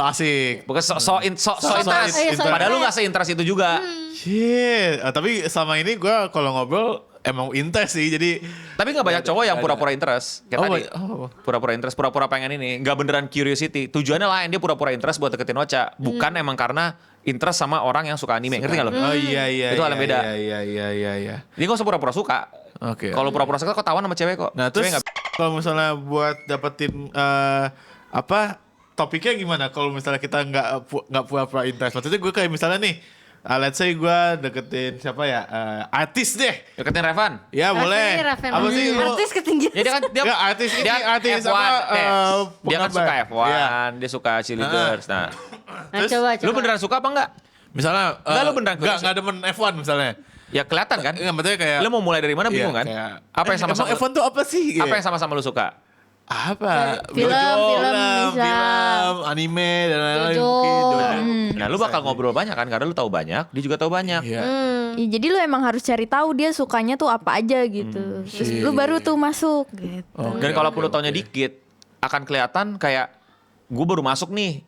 asik. bukan so interest. interest. Iya, so Padahal lu interest. nggak se-interest itu juga. Shit. Tapi selama ini gue kalau ngobrol emang interest sih. Jadi Tapi nggak banyak cowok yang pura-pura interest. Kayak Oh, tadi. oh. Pura-pura interest, pura-pura pengen ini. Nggak beneran curiosity. Tujuannya lain, dia pura-pura interest buat deketin Ocha. Bukan emang karena interest sama orang yang suka anime. Ngerti nggak lo? Oh iya. Itu hal yang beda. Iya. Jadi gak usah pura-pura suka. Oke. Kalau pura-pura suka kok tawan sama cewek kok. Nah Cewek terus kalau misalnya buat dapetin topiknya gimana? Kalau misalnya kita nggak pura-pura interest, maksudnya gue kayak misalnya nih, let's say gue deketin siapa ya, artis deh, deketin Revan. ya boleh. Raven. Apa sih lu? Artis ketinggian. Ya dia kan dia, Ya, artis ini, dia artis F1, apa, dia kan penggambar. suka F1, Iya. dia suka cheerleaders. Nah, Nah, coba. lu beneran suka apa enggak? Misalnya, Nggak, lu beneran nggak curious. demen F1 misalnya. Ya kelihatan kan? Enggak, maksudnya kayak Lo mau mulai dari mana bingung iya, kan? kayak, Apa yang sama-sama emang F1 tuh apa sih? Apa yang sama-sama lo suka? Apa? Film bisa. Film, anime dan lain-lain Jojo. mungkin. Nah, lu bakal ngobrol banyak kan karena lu tahu banyak, dia juga tahu banyak. Iya. Ya, jadi lu emang harus cari tahu dia sukanya tuh apa aja gitu. Terus lu baru tuh masuk gitu. Dan kalaupun lu taunya dikit, akan kelihatan kayak gue baru masuk nih.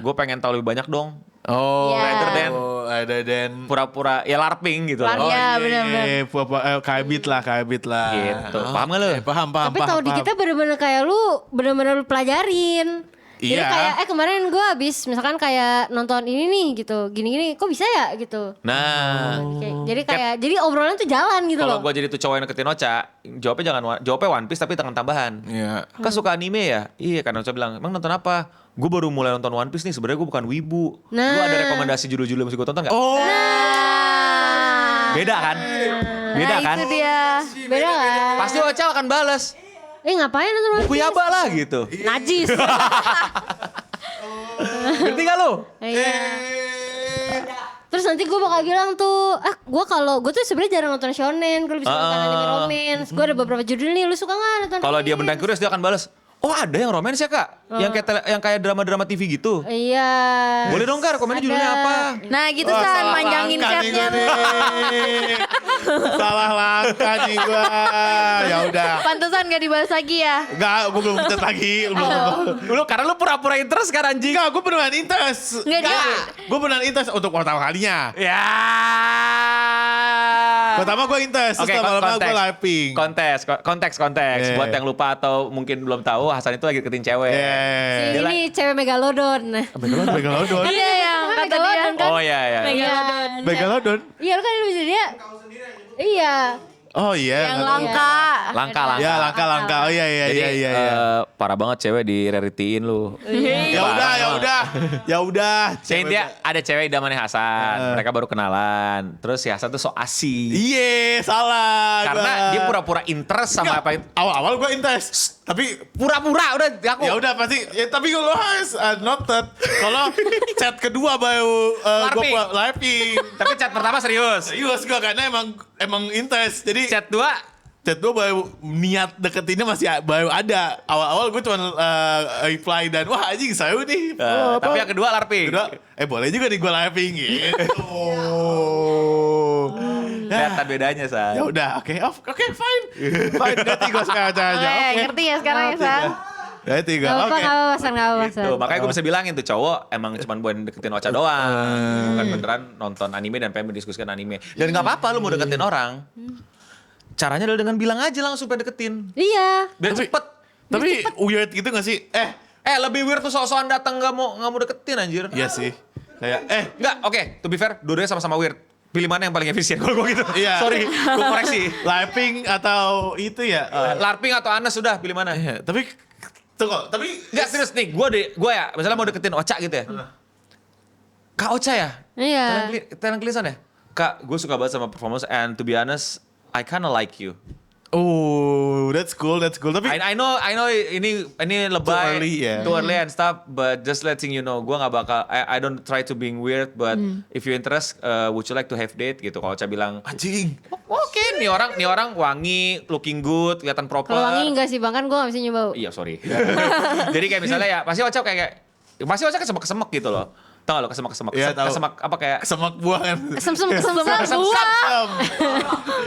Gue pengen tahu lebih banyak dong. Oh, Iya. Rather than Pura-pura ya LARPing gitu. LARPing. loh. Iya, benar-benar. kayak beat lah. Gitu. Paham gak lu? Paham. Tapi tahu dikitnya bener-bener kayak lu bener-bener lu pelajarin. Jadi Iya. kayak kemarin gue habis misalkan kayak nonton ini nih gitu, gini-gini, kok bisa ya gitu. Nah, Jadi kayak jadi obrolan tuh jalan gitu kalau loh. gue jadi tuh cowok yang deketin Ocha, jawabnya One Piece tapi dengan tambahan. Iya. Kan suka anime ya? Iya kan Ocha bilang, emang nonton apa? Gue baru mulai nonton One Piece nih, sebenarnya gue bukan wibu. Nah. Lu ada rekomendasi judul-judul yang mesti gue tonton gak? Oh. Beda kan? Beda Nah, kan? itu dia. Beda kan? Pasti Ocha akan bales. Ngapain nonton One Buku Piece? Yaba lah gitu. Najis. Ngerti gak lu? Iya. Terus nanti gue bakal bilang tuh, gue tuh sebenarnya jarang nonton shonen, gue lebih suka nonton anime romance. Gue ada beberapa judul nih, lu suka nggak nonton? Kalau dia romance? bendang curious dia akan balas. Oh ada yang romance ya kak? Yang kayak drama-drama TV gitu? Iya. Boleh dong kak, rekomennya judulnya apa? Nah, gitu Wah, San salah manjangin langkah nih chatnya. gua nih. Salah langkah nih gua. Ya udah. Pantesan gak dibahas lagi ya. Enggak, gua belum chat lagi. Karena lu pura-pura interest kan anjing? Enggak, gua beneran interest. Nggak, dia- Gua beneran interest untuk pertama kalinya. Ya. Pertama gua interest, Oke, terus lama-lama konteks. gua live-ping. Konteks. Yeah. Buat yang lupa atau mungkin belum tahu, Hasan itu lagi deketin cewek. Si Yeah. ini cewek megalodon. Megalodon. Iya yang kata dia. Oh iya. Iya. Megalodon. Iya, lu kan bisa dia. Iya. Oh iya. Yang nggak tahu. langka. Langka. Ya langka. Oh iya. Jadi parah banget cewek di raritiin lu. Ya udah. Jadi dia ada cewek idamannya Hasan. Mereka baru kenalan. Terus si Hasan tuh so asik. Iya, salah. Karena gua. dia pura-pura interest sama apa itu. Awal-awal gue interest, tapi Pura-pura udah aku. ya udah pasti. Ya, tapi lo harus noted. Kalau chat kedua baru gue LARPing. live-ing. Tapi chat pertama serius. Serius gue karena emang interest. Jadi Chat 2 chat gue baru niat deketinnya masih baru ada. Awal-awal gue cuma reply dan wah anjing seru nih. tapi yang kedua LARPing. kedua, boleh juga nih gue live-ing gitu. Kelihatan bedanya, San. Ya udah, oke, fine. Ngerti gue sekarang aja. Ngerti ya sekarang ya San? Ngerti gue. Gak apa-apa, Oke. gak apa-apa, San, gak apa-apa, San. Tuh, makanya gue bisa bilangin tuh cowok emang cuma buat deketin Ocha doang. Bukan beneran nonton anime dan pengen mendiskusikan anime. Dan gak apa-apa lu mau deketin orang. Caranya adalah dengan bilang aja langsung pengen deketin. Iya. Biar cepet. Tapi weird gitu gak sih? Lebih weird tuh sok-sokan datang gak mau deketin anjir. Iya sih. Kayak Enggak, oke, to be fair, dua-duanya sama-sama weird. Pilih mana yang paling efisien kalau gue gitu. Iya. Sorry, gue koreksi. live-ing atau itu ya. LARPing atau Anas sudah pilih mana? Iya, tapi tunggu, tapi Enggak serius nih, gue ya, misalnya mau deketin Ocha gitu ya. Kak Ocha ya? Iya. Talent Kelisan ya? Kak, gue suka banget sama performance and to be honest, I kinda like you. oh, that's cool. Tapi I know ini lebay, early, ya. too early and stuff, but just letting you know, gue nggak bakal, I don't try to being weird, but if you interest, would you like to have date gitu? Kalau Ocha bilang, anjing. oke, nih orang wangi, looking good, kelihatan proper. Kalau wangi enggak sih, Bang, kan gue gak bisa nyoba. Iya sorry. Jadi kayak misalnya ya, pasti Ocha pasti Ocha kesemek-kesemek gitu loh. Tau gak lo kesemek-kesemek? Iya, tahu. Kesemek apa kayak? Kesemak buah kan. Kesem-sem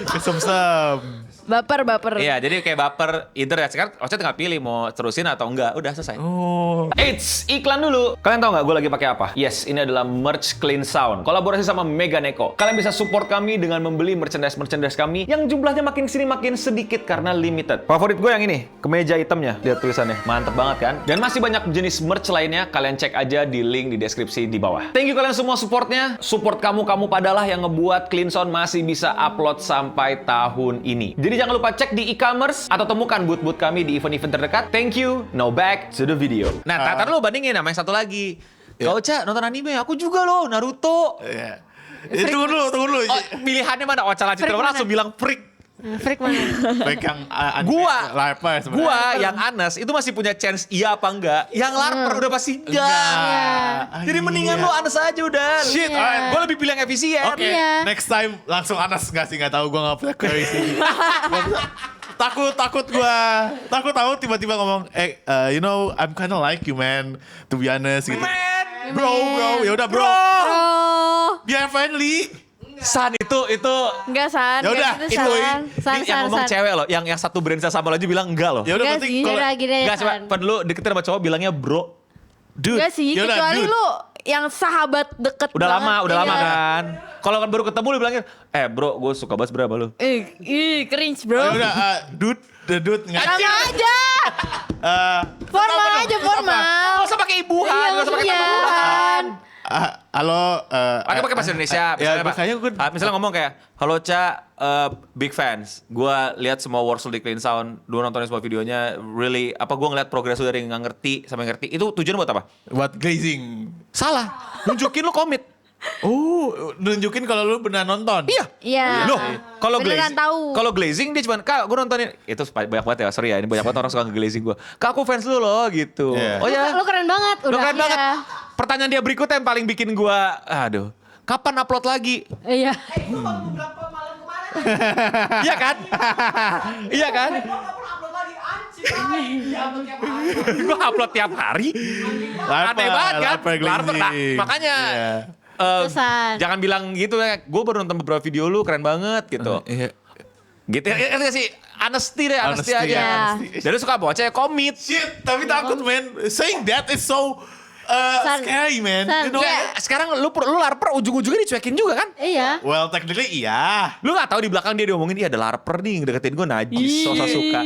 Kesem-sem. Baper. Iya, jadi kayak baper. Either ya, sekarang Ocha tinggal pilih mau terusin atau enggak. Udah selesai. Oh. Eits, iklan dulu. Kalian tahu nggak gue lagi pakai apa? Yes, ini adalah merch Clean Sound. Kolaborasi sama Mega Neko. Kalian bisa support kami dengan membeli merchandise kami yang jumlahnya makin sini makin sedikit karena limited. Favorit gue yang ini, kemeja hitamnya. Lihat tulisannya, mantep banget kan? Dan masih banyak jenis merch lainnya. Kalian cek aja di link di deskripsi di bawah. Thank you kalian semua supportnya. Support kamu padalah yang ngebuat Clean Sound masih bisa upload sampai tahun ini. Jadi jangan lupa cek di e-commerce atau temukan booth-booth kami di event-event terdekat. Thank you. Now back to the video. Nah, tatar lu bandingin sama yang satu lagi. Kak Ocha nonton anime, aku juga loh, Naruto. Iya. Tunggu dulu. Oh, pilihannya mana? Ocha lanjut Freak langsung mana? bilang freak. Freak mana? Baik yang Gua larper sebenarnya. yang Anas itu masih punya chance iya apa enggak. Yang larper udah pasti enggak. Enggak. Jadi mendingan lu Anas aja udah. Shit, Iya. alright. Gue lebih pilih yang efisien. Oke, Iya. next time langsung Anas nggak tahu gue nggak punya query sih. takut gue tahu tiba-tiba ngomong you know I'm kinda like you man to be honest gitu. Bro ya udah bro Oh, biar friendly. San itu Enggak San. Ya udah, Nggak itu gitu, San. San, yang ngomong San. cewek loh, yang satu Brensa sama aja bilang enggak loh. Ya udah Enggak penting sih. kalau Yaudah gini aja Enggak, coba San. pada lu deketin sama cowok bilangnya bro. Dude. Enggak sih, Yaudah, kecuali dude. lu yang sahabat deket Udah banget. lama Iya. kan. Kalau kan baru ketemu lu bilangnya, bro, gue suka banget berapa lu. Cringe bro. ya udah dude the dude nggak. Sama aja. Formal aja formal. Gak usah pakai ibuhan, gak usah pakai Iya. tambahan. Halo. Pakai bahasa Indonesia. Ya, Misalnya, makanya gue. misalnya ngomong kayak, halo Ca, big fans. Gue lihat semua Warsaw di Clean Sound. Dua nontonin semua videonya. Really, gue ngeliat progres lu dari nggak ngerti sampai ngerti. Itu tujuan buat apa? Buat glazing. Salah. Nunjukin lu komit. Oh, nunjukin kalau lu benar nonton. Iya. Iya. Loh, kalau Beneran glazing, tahu. kalau glazing dia cuma, Kak, gue nontonin. Itu banyak banget ya, sorry ya. Ini banyak banget orang suka nge-glazing gue. Kak, aku fans lu loh, gitu. Iya. Oh ya. Lu keren banget. Lu Udah. keren banget. Iya. Pertanyaan dia berikutnya yang paling bikin gue, aduh. Kapan upload lagi? Iya. Itu baru beberapa malam kemarin. Iya kan? Iya kan? Gua nggak pernah upload lagi anjing. Ya upload tiap hari. Gue upload tiap hari. Aneh banget kan? Larper. Nah, makanya Iya. Terusan. jangan bilang gitu ya. Gue baru nonton beberapa video lu keren banget gitu. Iya. Gitu ya gak sih? Honesty deh, honesty Honesty, aja. honesty. Jadi suka baca ya komit. Shit, tapi takut man. Saying that is so San. scary man. San. You know? Ya, sekarang lu larper ujung-ujungnya dicuekin juga kan? Iya. Well, technically iya. Lu gak tahu di belakang dia diomongin, iya ada larper nih deketin gue najis, so suka.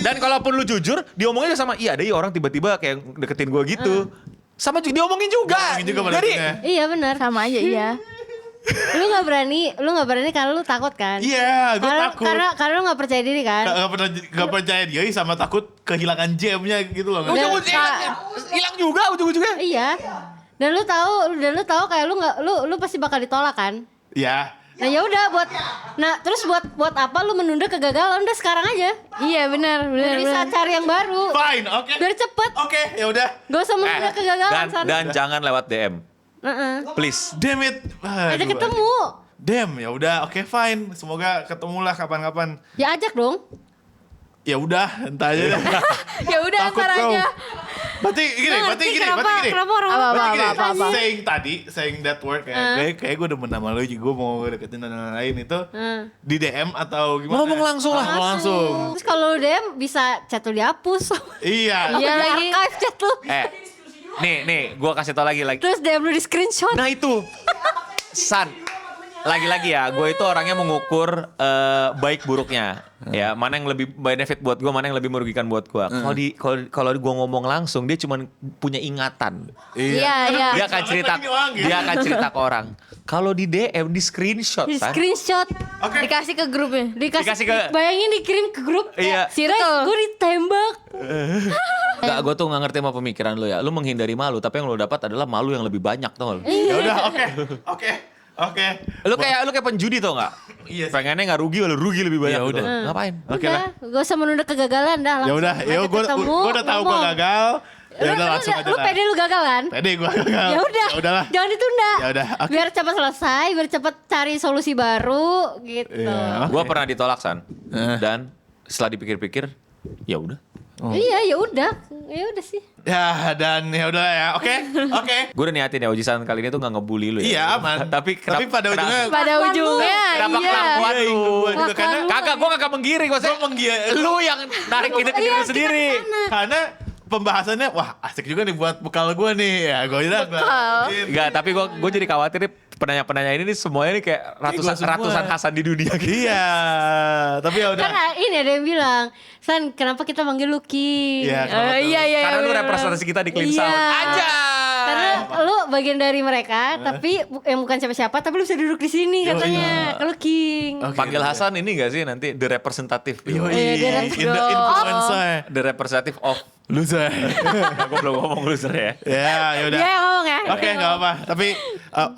Dan kalaupun lu jujur, diomongin juga sama, iya ada orang tiba-tiba kayak deketin gue gitu. Sama juga diomongin juga. Diomongin juga pada Jadi akhirnya. Iya benar. Sama aja iya. Lu nggak berani karena lu takut kan? Iya, gue takut. Karena lu nggak percaya diri kan? Gak percaya diri sama takut kehilangan jamnya gitu loh. ujung-ujungnya hilang juga ujung-ujungnya. Iya. Dan lu tahu kayak lu pasti bakal ditolak kan? Iya. Nah ya udah terus buat apa lu menunda kegagalan? Udah sekarang aja. Iya benar Biar bisa cari yang baru. Fine, oke. Biar cepet. Oke, ya udah. Gak usah menunda kegagalan San. Dan jangan lewat DM. Please. Damn it. Ajak Aduh. ketemu. Damn, ya udah, oke fine. Semoga ketemulah kapan-kapan. Ya ajak dong. Ya udah, entah aja deh. Ya udah Takut, antar bro. aja. Berarti gini, Lu berarti ngerti gini. kenapa orang Apa, Berarti gini, apa. saying that word kayak gue demen sama lu juga, gue mau deketin dan lain-lain itu di DM atau gimana? Ngomong langsung lah. Langsung. Terus kalau lu DM bisa chat lu dihapus. Iya. Iya Di lagi. archive chat lu. Nih, gue kasih tau lagi. Terus DM lu di screenshot. Nah itu, San, lagi-lagi ya, gue itu orangnya mengukur baik buruknya, ya mana yang lebih benefit buat gue, mana yang lebih merugikan buat gue. Kalau gue ngomong langsung, dia cuma punya ingatan. Iya, iya. Dia akan cerita, Ini orang, ya. dia akan cerita ke orang. Kalau di DM, di screenshot, Di San. screenshot. Oke. Dikasih ke grupnya. Dikasih ke- Bayangin dikirim ke grup. Iya. Guys, gue ditembak. Gak, gue tuh gak ngerti sama pemikiran lu ya. Lu menghindari malu, tapi yang lu dapat adalah malu yang lebih banyak, tau gak lu? Ya udah, oke. Lu kayak penjudi tau gak? Iya sih. Pengennya gak rugi, lu rugi lebih banyak. Ya gitu. udah. Ngapain? Oke Udah, lah. gak usah menunda kegagalan dah. Ya langsung udah, ya ajak gue ketemu, udah tahu gue ngomong. gagal. Ya udah Lu- langsung lu- aja Lu lah. pede lu gagal kan? Pede gue gagal. Ya udah, udahlah. jangan ditunda. Ya udah, oke. Biar cepat selesai, biar cepat cari solusi baru gitu. Iya. Gue pernah ditolak, San. Dan setelah dipikir-pikir, ya udah. Iya, ya udah sih. Ya dan ya udah ya, oke. Gue udah niatin ya ujian kali ini tuh gak ngebully lu ya. Iya aman. Tapi pada ujungnya Pada ujungnya Kenapa iya. kelakuan Iya, lu? gua juga karena Kagak, gue kagak menggiring. Gue lu yang narik itu ke diri lu sendiri. karena pembahasannya wah asik juga nih buat bekal gue nih. Ya gue udah Enggak, tapi gue jadi khawatir nih penanya-penanya ini nih semuanya nih kayak gua semua. ratusan Hasan di dunia gitu. Iya, tapi ya udah. Kan ini ada yang bilang, San kenapa kita manggil Lucky? Iya, kenapa tuh? Iya. Karena lu bener. representasi kita di Clean Iya. Sound. Aja. lu bagian dari mereka, tapi yang bukan siapa-siapa, tapi lu bisa duduk di sini katanya. Lu king. Oke. Panggil Hasan ini gak sih nanti the representative? Yoi, dia in the influencer. The representative of Loser. Nah, gue belum ngomong loser ya. Ya udah. Dia yang ngomong ya. Oke, nggak apa. Tapi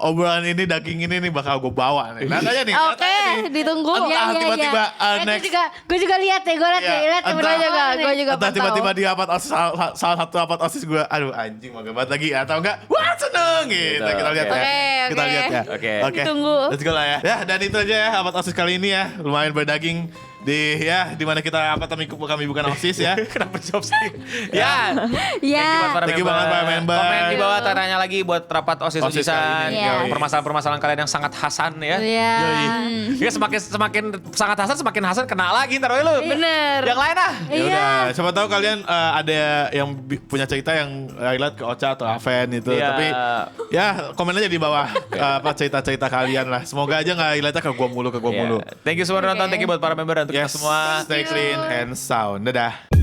obrolan ini, daging ini nih bakal gue bawa nih. Natanya nih. Oke, ditunggu. Apakah tiba-tiba next? Gue juga lihat ya, gue lihat Iya. lihat Entah- Gue juga Entah pantau. tiba-tiba di rapat OSIS, salah satu rapat OSIS gue, aduh anjing mau banget lagi, atau enggak, wah seneng gitu. Kita lihat ya. Oke, Kita oke. lihat ya. Oke. Ditunggu. Let's go lah ya. Ya, dan itu aja ya rapat OSIS kali ini ya. Lumayan berdaging di mana kita kami bukan OSIS ya. Kenapa jawab sih? Ya. Ya. Thank you banget para member. Komen di bawah tanya lagi buat rapat OSIS OSIS OSISan. kali ini. Yes. Permasalahan-permasalahan kalian yang sangat Hasan ya. Iya. Yoi. Ya semakin sangat Hasan semakin Hasan kena lagi ntar lu. Bener. Yang lain ah. Ya udah, siapa tahu kalian ada yang punya cerita yang relate ke Ocha atau Aven itu. Iya. Tapi ya komen aja di bawah apa cerita-cerita kalian lah. Semoga aja nggak relate ke gua mulu. Thank you semua udah nonton. Thank you buat para member dan untuk kita Yes, semua. stay clean and sound. Dadah.